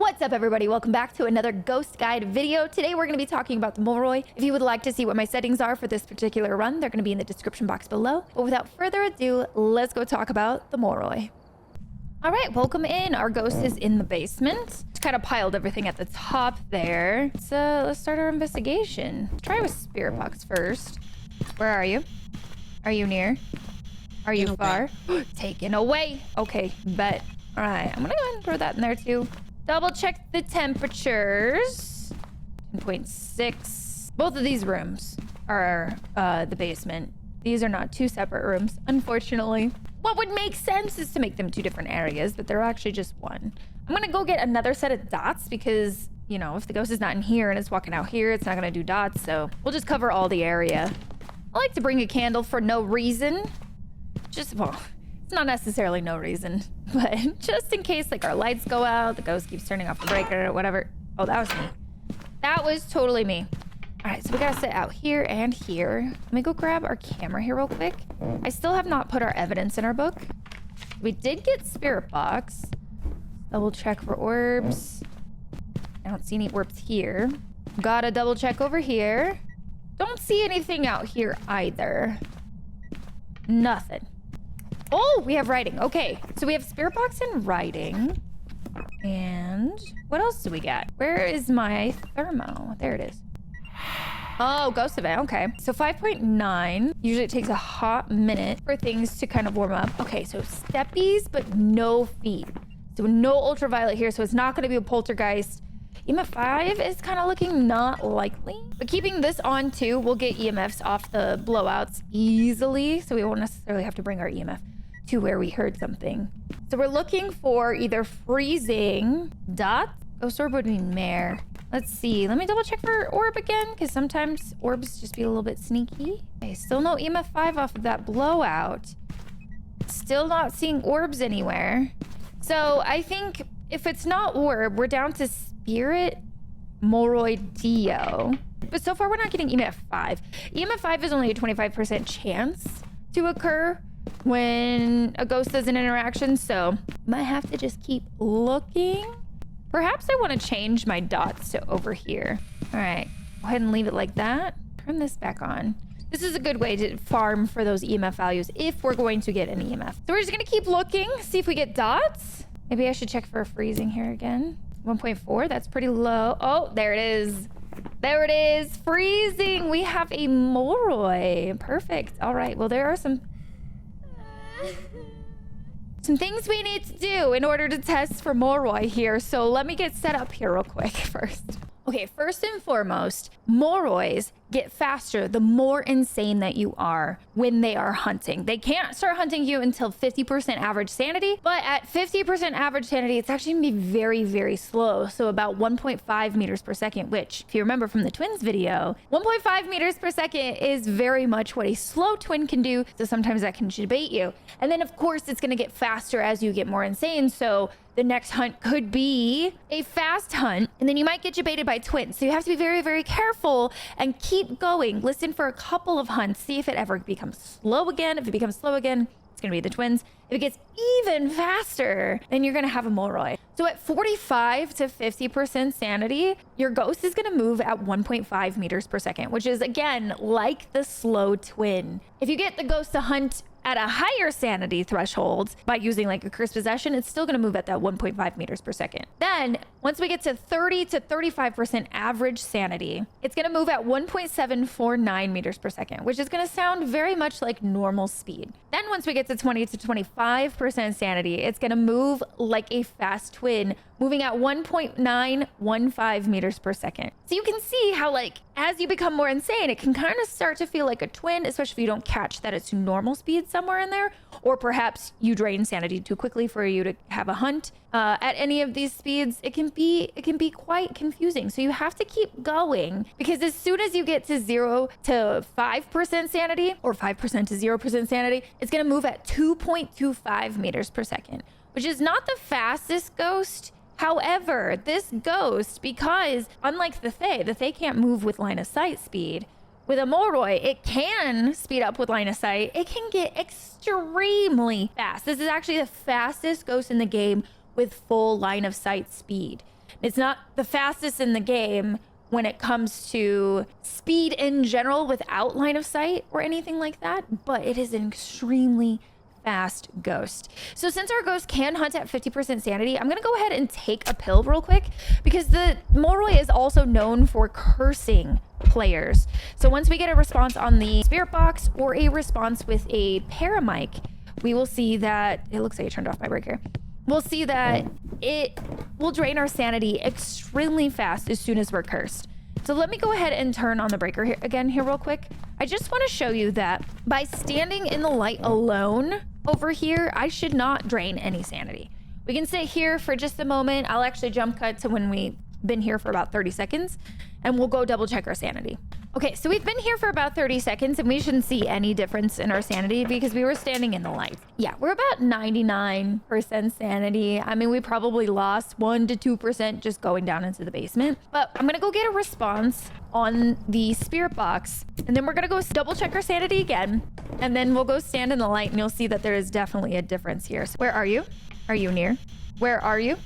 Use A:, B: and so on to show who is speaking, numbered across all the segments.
A: What's up, everybody? Welcome back to another ghost guide video. Today we're going to be talking about the Moroi. If you would like to see what my settings are for this particular run, they're going to be in the description box below. But without further ado, let's go talk about the Moroi. All right, welcome in. Our ghost is in the basement. Just kind of piled everything at the top there. So let's start our investigation. Let's try with spirit box first. Where are you? Are you near? Are you far? Taken away. Okay, bet. All right, I'm gonna go ahead and throw that in there too. Double check the temperatures. 10.6. Both of these rooms are the basement. These are not two separate rooms, unfortunately. What would make sense is to make them two different areas, but they're actually just one. I'm gonna go get another set of dots because, you know, if the ghost is not in here and it's walking out here, it's not gonna do dots, so we'll just cover all the area. I like to bring a candle for no reason. Just, well, it's not necessarily no reason, but just in case, like, our lights go out, the ghost keeps turning off the breaker or whatever. Oh, that was me. That was totally me. All right, so we gotta sit out here and here. Let me go grab our camera here real quick. I still have not put our evidence in our book. We did get spirit box. Double check for orbs. I don't see any orbs here. Gotta double check over here. Don't see anything out here either. Nothing. Oh, we have writing. Okay, so we have spirit box and writing. And what else do we got? Where is my thermo? There it is. Oh, ghost event. Okay, so 5.9. Usually it takes a hot minute for things to kind of warm up. Okay, so steppies, but no feet. So no ultraviolet here, so it's not going to be a poltergeist. EMF 5 is kind of looking not likely. But keeping this on too, we'll get EMFs off the blowouts easily, so we won't necessarily have to bring our EMF to where we heard something. So we're looking for either freezing dots. Ghost orb would be mare. Let's see. Let me double check for orb again, because sometimes orbs just be a little bit sneaky. Okay, still no EMF 5 off of that blowout. Still not seeing orbs anywhere. So I think if it's not orb, we're down to spirit Moroi Dio. But so far we're not getting EMF 5. EMF 5 is only a 25% chance to occur when a ghost does an interaction, so might have to just keep looking. Perhaps I want to change my dots to over here. All right, go ahead and leave it like that. Turn this back on. This is a good way to farm for those EMF values if we're going to get an EMF. So we're just gonna keep looking, see if we get dots. Maybe I should check for a freezing here again. 1.4, that's pretty low. Oh, there it is. There it is, freezing. We have a Moroi. Perfect. All right, well, there are some things we need to do in order to test for Moroi here. So let me get set up here real quick first. Okay, first and foremost, Morois get faster the more insane that you are when they are hunting. They can't start hunting you until 50% average sanity, but at 50% average sanity, it's actually gonna be very, very slow. So about 1.5 meters per second, which if you remember from the twins video, 1.5 meters per second is very much what a slow twin can do. So sometimes that can debate you. And then of course it's gonna get faster as you get more insane. So the next hunt could be a fast hunt, and then you might get debated by twins. So you have to be very, very careful and keep going. Listen for a couple of hunts. See if it ever becomes slow again. If it becomes slow again, it's gonna be the twins. If it gets even faster, then you're gonna have a Moroi. So at 45 to 50% sanity, your ghost is gonna move at 1.5 meters per second, which is again, like the slow twin. If you get the ghost to hunt at a higher sanity threshold by using like a cursed possession, it's still going to move at that 1.5 meters per second. Then once we get to 30 to 35% average sanity, it's going to move at 1.749 meters per second, which is going to sound very much like normal speed. Then once we get to 20 to 25% sanity, it's going to move like a fast twin, moving at 1.915 meters per second. So you can see how, like, as you become more insane, it can kind of start to feel like a twin, especially if you don't catch that it's normal speed somewhere in there, or perhaps you drain sanity too quickly for you to have a hunt. At any of these speeds, it can be quite confusing. So you have to keep going, because as soon as you get to 0 to 5% sanity or 5% to 0% sanity, it's going to move at 2.25 meters per second, which is not the fastest ghost. However, this ghost, because unlike the Fae can't move with line of sight speed. With a Moroi, it can speed up with line of sight. It can get extremely fast. This is actually the fastest ghost in the game with full line of sight speed. It's not the fastest in the game when it comes to speed in general without line of sight or anything like that, but it is an extremely fast ghost. So since our ghost can hunt at 50% sanity, I'm gonna go ahead and take a pill real quick because the Moroi is also known for cursing players. So once we get a response on the spirit box or a response with a paramic, we will see that it looks like I turned off my breaker. We'll see that it will drain our sanity extremely fast as soon as we're cursed. So let me go ahead and turn on the breaker here again real quick. I just want to show you that by standing in the light alone over here, I should not drain any sanity. We can sit here for just a moment. I'll actually jump cut to when we've been here for about 30 seconds and we'll go double check our sanity. Okay, so we've been here for about 30 seconds and we shouldn't see any difference in our sanity because we were standing in the light. Yeah, we're about 99% sanity. I mean, we probably lost 1 to 2% just going down into the basement. But I'm gonna go get a response on the spirit box and then we're gonna go double check our sanity again. And then we'll go stand in the light and you'll see that there is definitely a difference here. So where are you? Are you near? Where are you?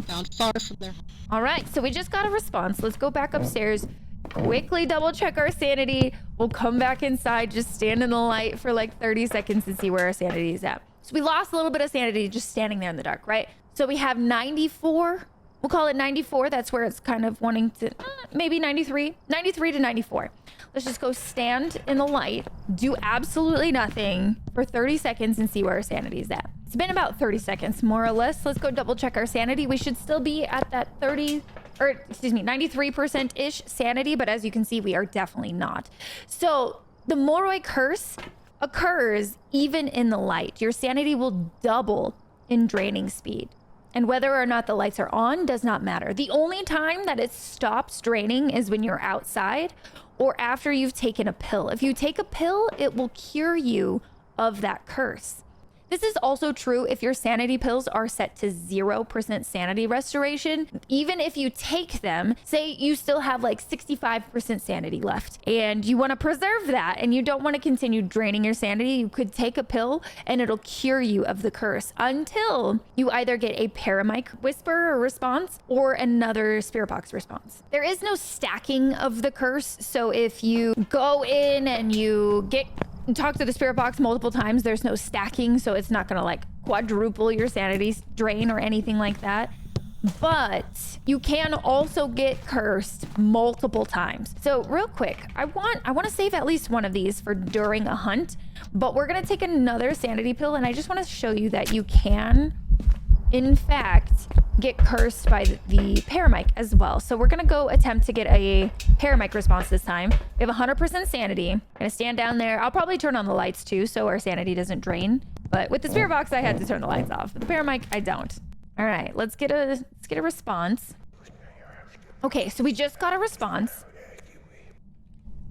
B: Down far from there.
A: All right, so we just got a response. Let's go back upstairs, quickly double check our sanity. We'll come back inside, just stand in the light for like 30 seconds and see where our sanity is at. So we lost a little bit of sanity just standing there in the dark, right? So we have 94. We'll call it 94. That's where it's kind of wanting to, maybe 93 to 94. Let's just go stand in the light, do absolutely nothing for 30 seconds and see where our sanity is at. It's been about 30 seconds, more or less. Let's go double check our sanity. We should still be at that 93%-ish sanity, but as you can see, we are definitely not. So the Moroi curse occurs even in the light. Your sanity will double in draining speed. And whether or not the lights are on does not matter. The only time that it stops draining is when you're outside or after you've taken a pill. If you take a pill, it will cure you of that curse. This is also true if your sanity pills are set to 0% sanity restoration. Even if you take them, say you still have like 65% sanity left and you want to preserve that and you don't want to continue draining your sanity, you could take a pill and it'll cure you of the curse until you either get a paramic whisper or response or another spirit box response. There is no stacking of the curse. So if you go in and you talk to the spirit box multiple times, there's no stacking, so it's not gonna like quadruple your sanity drain or anything like that. But you can also get cursed multiple times. So real quick, I want to save at least one of these for during a hunt, but we're gonna take another sanity pill and I just want to show you that you can in fact get cursed by the paramic as well. So we're gonna go attempt to get a paramic response this time. We have 100% sanity. I'm gonna stand down there. I'll probably turn on the lights too so our sanity doesn't drain. But with the spirit box, I had to turn the lights off. With the paramic, I don't. All right, let's get a response. Okay, so we just got a response.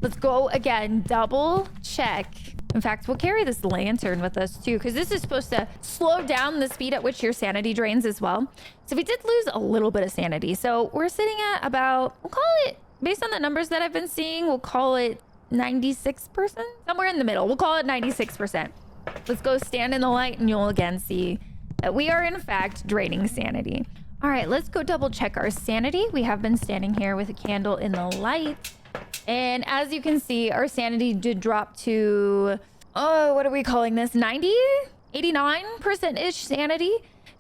A: Let's go again, double check. In fact, we'll carry this lantern with us too, because this is supposed to slow down the speed at which your sanity drains as well. So we did lose a little bit of sanity. So we're sitting at about, we'll call it, based on the numbers that I've been seeing, we'll call it 96%, somewhere in the middle. We'll call it 96%. Let's go stand in the light and you'll again see that we are in fact draining sanity. All right, let's go double check our sanity. We have been standing here with a candle in the light. And as you can see, our sanity did drop to, oh, what are we calling this? 90? 89%-ish sanity.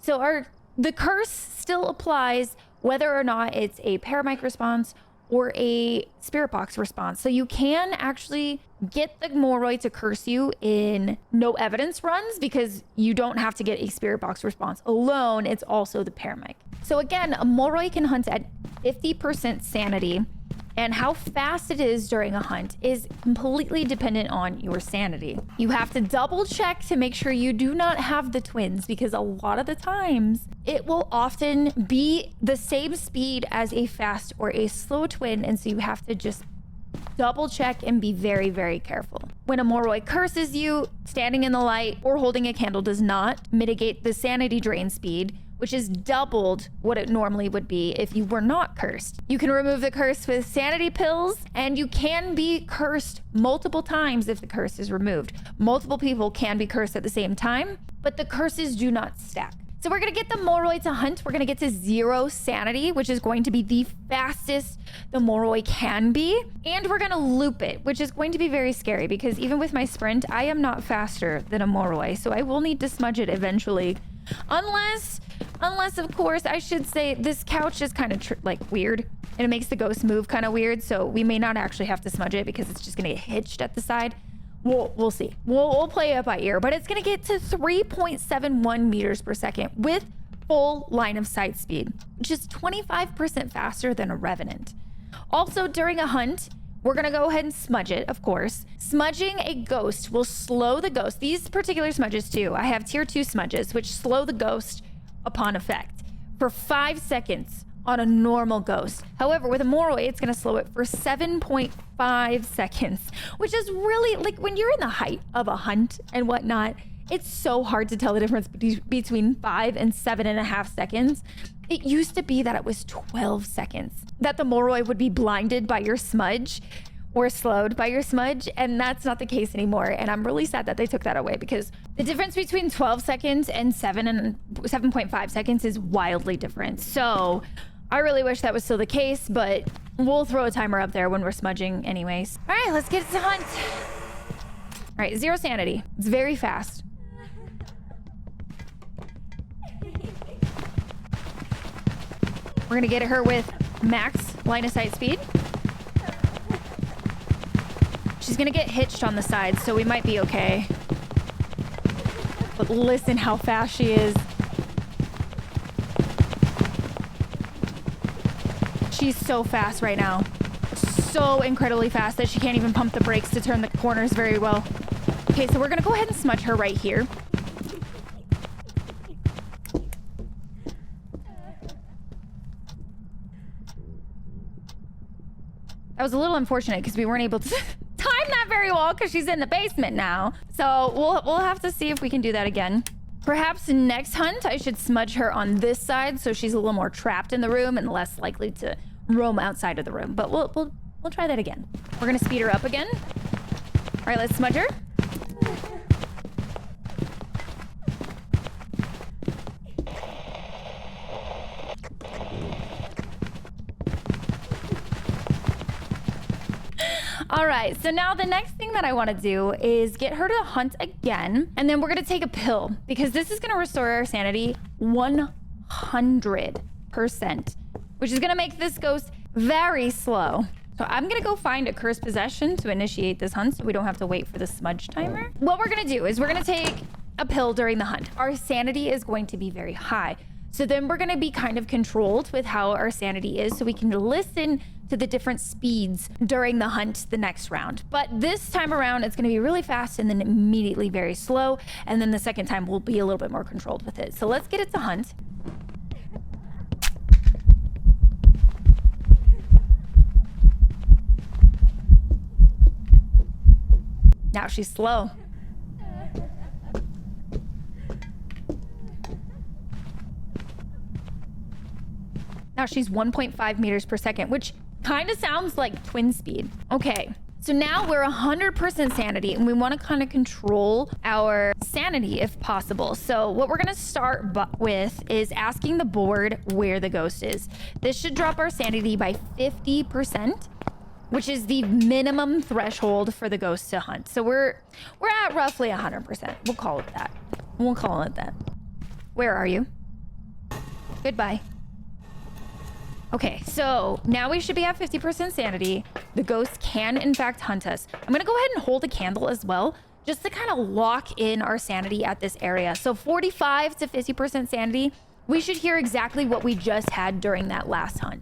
A: So the curse still applies whether or not it's a paramic response or a spirit box response. So you can actually get the Moroi to curse you in no evidence runs because you don't have to get a spirit box response alone. It's also the paramic. So again, a Moroi can hunt at 50% sanity. And how fast it is during a hunt is completely dependent on your sanity. You have to double check to make sure you do not have the twins because a lot of the times it will often be the same speed as a fast or a slow twin. And so you have to just double check and be very, very careful. When a Moroi curses you, standing in the light or holding a candle does not mitigate the sanity drain speed, which is doubled what it normally would be if you were not cursed. You can remove the curse with sanity pills, and you can be cursed multiple times if the curse is removed. Multiple people can be cursed at the same time, but the curses do not stack. So we're going to get the Moroi to hunt. We're going to get to 0 sanity, which is going to be the fastest the Moroi can be. And we're going to loop it, which is going to be very scary because even with my sprint, I am not faster than a Moroi. So I will need to smudge it eventually. Unless of course, I should say this couch is kind of like weird. And it makes the ghost move kind of weird. So we may not actually have to smudge it because it's just going to get hitched at the side. We'll see. We'll play it by ear, but it's going to get to 3.71 meters per second with full line of sight speed, which is 25% faster than a Revenant. Also, during a hunt, we're going to go ahead and smudge it, of course. Smudging a ghost will slow the ghost. These particular smudges too. I have tier 2 smudges, which slow the ghost upon effect for 5 seconds on a normal ghost. However, with a Moroi, it's going to slow it for 7.5 seconds, which is really, like, when you're in the height of a hunt and whatnot, it's so hard to tell the difference between 5 and 7.5 seconds. It used to be that it was 12 seconds that the Moroi would be blinded by your smudge or slowed by your smudge, and that's not the case anymore. And I'm really sad that they took that away because the difference between 12 seconds and 7.5 seconds is wildly different. So I really wish that was still the case, but we'll throw a timer up there when we're smudging anyways. All right, let's get to hunt. All right, 0 sanity. It's very fast. We're gonna get her with max line of sight speed. She's gonna get hitched on the side, so we might be okay. But listen how fast she is. She's so fast right now. So incredibly fast that she can't even pump the brakes to turn the corners very well. Okay, so we're gonna go ahead and smudge her right here. That was a little unfortunate because we weren't able to time that very well because she's in the basement now. So we'll have to see if we can do that again. Perhaps next hunt, I should smudge her on this side so she's a little more trapped in the room and less likely to roam outside of the room. But we'll try that again. We're gonna speed her up again. All right, let's smudge her. All right, so now the next thing that I want to do is get her to hunt again, and then we're going to take a pill because this is going to restore our sanity 100%, which is going to make this ghost very slow. So I'm going to go find a cursed possession to initiate this hunt so we don't have to wait for the smudge timer. What we're going to do is we're going to take a pill during the hunt. Our sanity is going to be very high. So then we're going to be kind of controlled with how our sanity is so we can listen to the different speeds during the hunt the next round. But this time around, it's going to be really fast and then immediately very slow. And then the second time, we'll be a little bit more controlled with it. So let's get it to hunt. Now she's slow. Now she's 1.5 meters per second, which kind of sounds like twin speed. Okay, so now we're 100% sanity and we want to kind of control our sanity if possible. So what we're going to start with is asking the board where the ghost is. This should drop our sanity by 50%, which is the minimum threshold for the ghost to hunt. So we're at roughly 100%. We'll call it that. We'll call it that. Where are you? Goodbye. Okay, so now we should be at 50% sanity. The ghost can, in fact, hunt us. I'm going to go ahead and hold a candle as well, just to kind of lock in our sanity at this area. So 45 to 50% sanity, we should hear exactly what we just had during that last hunt.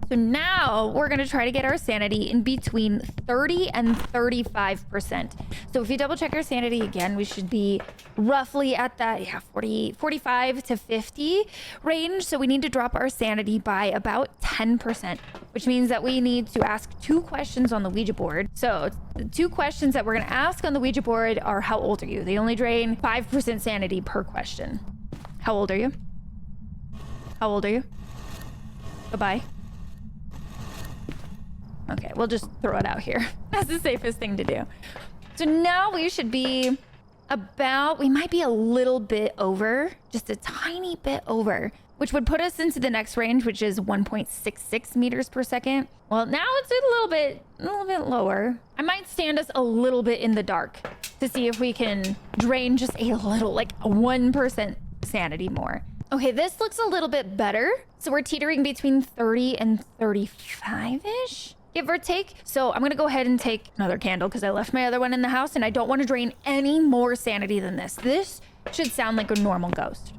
A: So now we're going to try to get our sanity in between 30 and 35%. So if you double check our sanity again, we should be roughly at that 45 to 50 range. So we need to drop our sanity by about 10%, which means that we need to ask 2 questions on the Ouija board. So the 2 questions that we're going to ask on the Ouija board are, how old are you? They only drain 5% sanity per question. How old are you? How old are you? Goodbye. Okay, we'll just throw it out here. That's the safest thing to do. So now we should be we might be a little bit over, just a tiny bit over, which would put us into the next range, which is 1.66 meters per second. Well, now it's a little bit lower. I might stand us a little bit in the dark to see if we can drain just a little, like 1% sanity more. Okay, this looks a little bit better. So we're teetering between 30 and 35-ish, give or take. So I'm gonna go ahead and take another candle because I left my other one in the house and I don't want to drain any more sanity than this. This should sound like a normal ghost.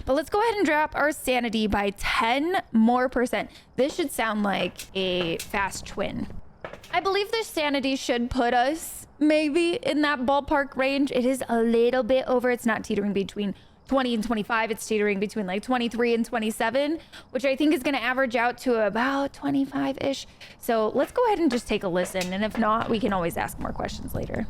A: But let's go ahead and drop our sanity by 10 more percent. This should sound like a fast twin. I believe this sanity should put us maybe in that ballpark range. It is a little bit over. It's not teetering between 20 and 25. It's teetering between like 23 and 27, which I think is going to average out to about 25-ish. So let's go ahead and just take a listen. And if not, we can always ask more questions later.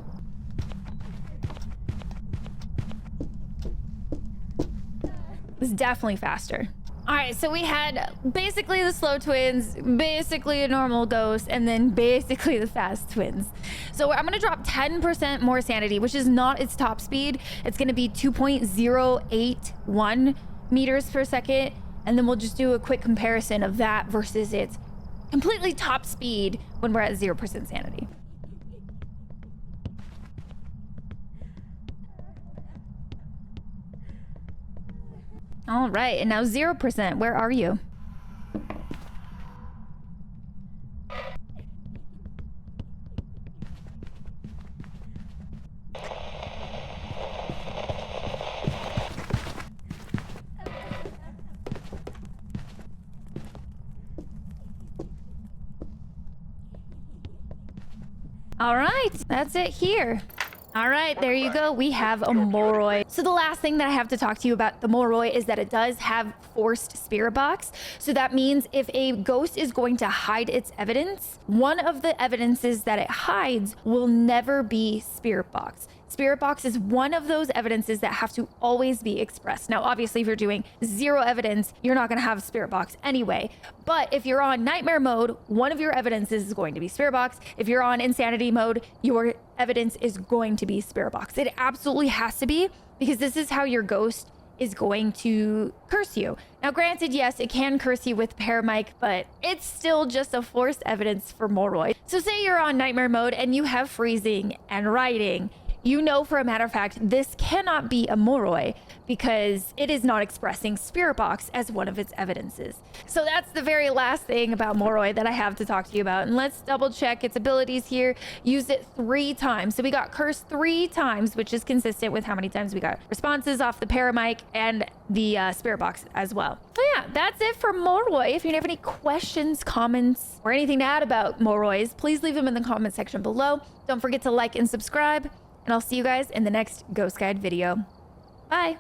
A: It's definitely faster. All right, so we had basically the slow twins, basically a normal ghost, and then basically the fast twins. So I'm gonna drop 10% more sanity, which is not its top speed. It's gonna be 2.081 meters per second. And then we'll just do a quick comparison of that versus its completely top speed when we're at 0% sanity. All right, and now 0%. Where are you? All right, that's it here. All right, there you go. We have a Moroi. So the last thing that I have to talk to you about the Moroi is that it does have forced spirit box. So that means if a ghost is going to hide its evidence, one of the evidences that it hides will never be spirit box. Spirit box is one of those evidences that have to always be expressed. Now, obviously, if you're doing 0 evidence, you're not going to have spirit box anyway. But if you're on nightmare mode, one of your evidences is going to be spirit box. If you're on insanity mode, your evidence is going to be spirit box. It absolutely has to be, because this is how your ghost is going to curse you. Now, granted, yes, it can curse you with paramic, but it's still just a forced evidence for Moroi. So say you're on nightmare mode and you have freezing and writing. You know for a matter of fact, this cannot be a Moroi because it is not expressing spirit box as one of its evidences. So that's the very last thing about Moroi that I have to talk to you about. And let's double check its abilities here. Use it 3 times. So we got cursed 3 times, which is consistent with how many times we got responses off the paramic and the spirit box as well. So yeah, that's it for Moroi. If you have any questions, comments, or anything to add about Morois, please leave them in the comment section below. Don't forget to like and subscribe. And I'll see you guys in the next Ghost Guide video. Bye.